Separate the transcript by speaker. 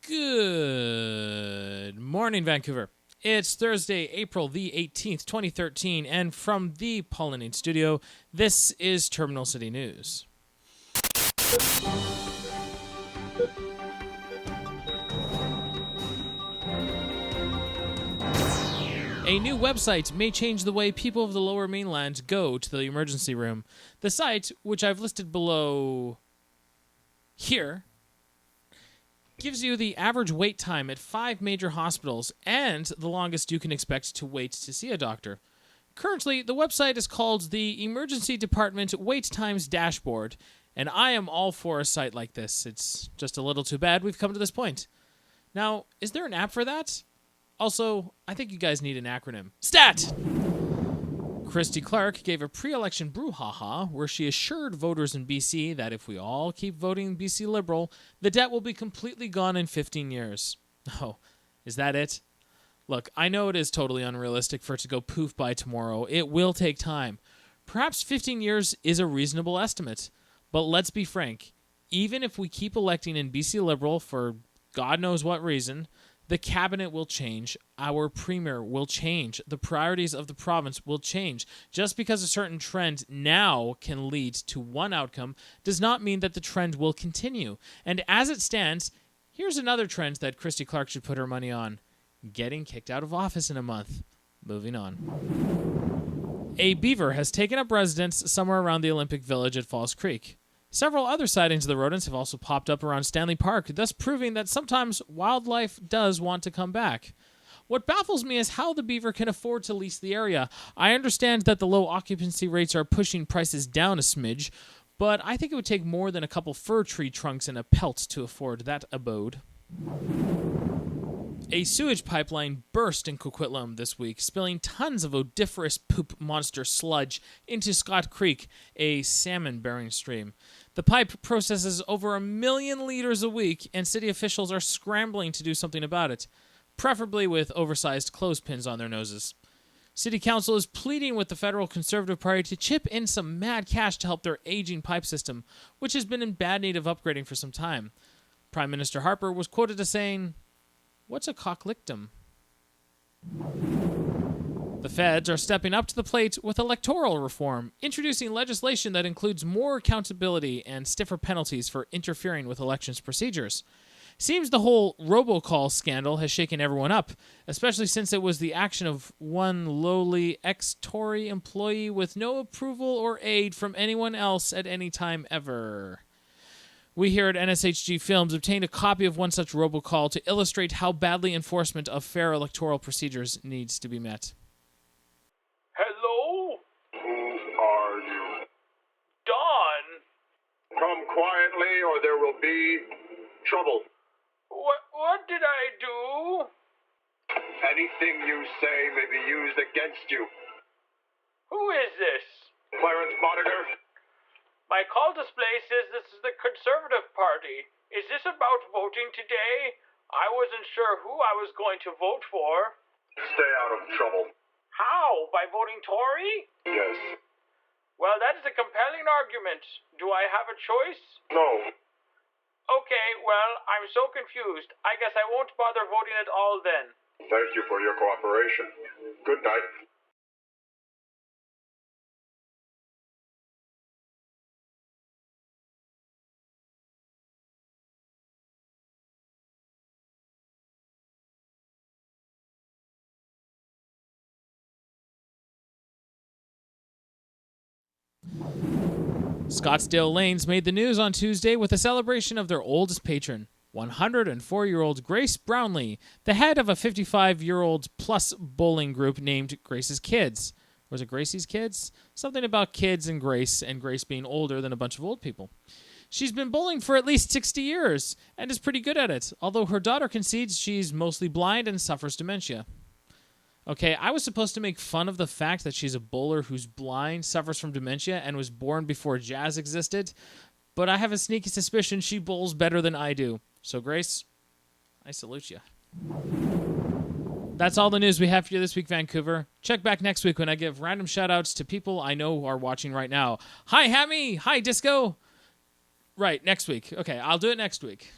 Speaker 1: Good morning, Vancouver. It's Thursday, April the 18th, 2013, and from the Pollinate Studio, this is Terminal City News. A new website may change the way people of the Lower Mainland go to the emergency room. The site, which I've listed below here, gives you the average wait time at 5 major hospitals and the longest you can expect to wait to see a doctor. Currently, the website is called the Emergency Department Wait Times Dashboard, and I am all for a site like this. It's just a little too bad we've come to this point. Now, is there an app for that? Also, I think you guys need an acronym. STAT! Christy Clark gave a pre-election brouhaha where she assured voters in BC that if we all keep voting BC Liberal, the debt will be completely gone in 15 years. Oh, is that it? Look, I know it is totally unrealistic for it to go poof by tomorrow. It will take time. Perhaps 15 years is a reasonable estimate. But let's be frank. Even if we keep electing in BC Liberal for God knows what reason, the cabinet will change, our premier will change, the priorities of the province will change. Just because a certain trend now can lead to one outcome does not mean that the trend will continue. And as it stands, here's another trend that Christy Clark should put her money on. Getting kicked out of office in a month. Moving on. A beaver has taken up residence somewhere around the Olympic Village at Falls Creek. Several other sightings of the rodents have also popped up around Stanley Park, thus proving that sometimes wildlife does want to come back. What baffles me is how the beaver can afford to lease the area. I understand that the low occupancy rates are pushing prices down a smidge, but I think it would take more than a couple fir tree trunks and a pelt to afford that abode. A sewage pipeline burst in Coquitlam this week, spilling tons of odoriferous poop monster sludge into Scott Creek, a salmon-bearing stream. The pipe processes over 1 million liters a week, and city officials are scrambling to do something about it, preferably with oversized clothespins on their noses. City Council is pleading with the federal Conservative Party to chip in some mad cash to help their aging pipe system, which has been in bad need of upgrading for some time. Prime Minister Harper was quoted as saying, "What's a CockLickDem?" The feds are stepping up to the plate with electoral reform, introducing legislation that includes more accountability and stiffer penalties for interfering with elections procedures. Seems the whole Robocalls scandal has shaken everyone up, especially since it was the action of one lowly ex-Tory employee with no approval or aid from anyone else at any time ever. We here at NSHG Films obtained a copy of one such robocall to illustrate how badly enforcement of fair electoral procedures needs to be met.
Speaker 2: Hello?
Speaker 3: Who are you?
Speaker 2: Don?
Speaker 3: Come quietly or there will be trouble.
Speaker 2: What did I do?
Speaker 3: Anything you say may be used against you.
Speaker 2: Who is this?
Speaker 3: Clarence Monitor?
Speaker 2: My call display says this is the Conservative Party. Is this about voting today? I wasn't sure who I was going to vote for.
Speaker 3: Stay out of trouble.
Speaker 2: How? By voting Tory?
Speaker 3: Yes.
Speaker 2: Well, that is a compelling argument. Do I have a choice?
Speaker 3: No.
Speaker 2: Okay, well, I'm so confused. I guess I won't bother voting at all then.
Speaker 3: Thank you for your cooperation. Good night.
Speaker 1: Scottsdale Lanes made the news on Tuesday with a celebration of their oldest patron, 104-year-old Grace Brownlee, the head of a 55-year-old plus bowling group named Grace's Kids. Was it Gracie's Kids? Something about kids and Grace being older than a bunch of old people. She's been bowling for at least 60 years and is pretty good at it, although her daughter concedes she's mostly blind and suffers dementia. Okay, I was supposed to make fun of the fact that she's a bowler who's blind, suffers from dementia, and was born before jazz existed, but I have a sneaky suspicion she bowls better than I do. So, Grace, I salute you. That's all the news we have for you this week, Vancouver. Check back next week when I give random shout-outs to people I know are watching right now. Hi, Hammy! Hi, Disco! Right, next week. Okay, I'll do it next week.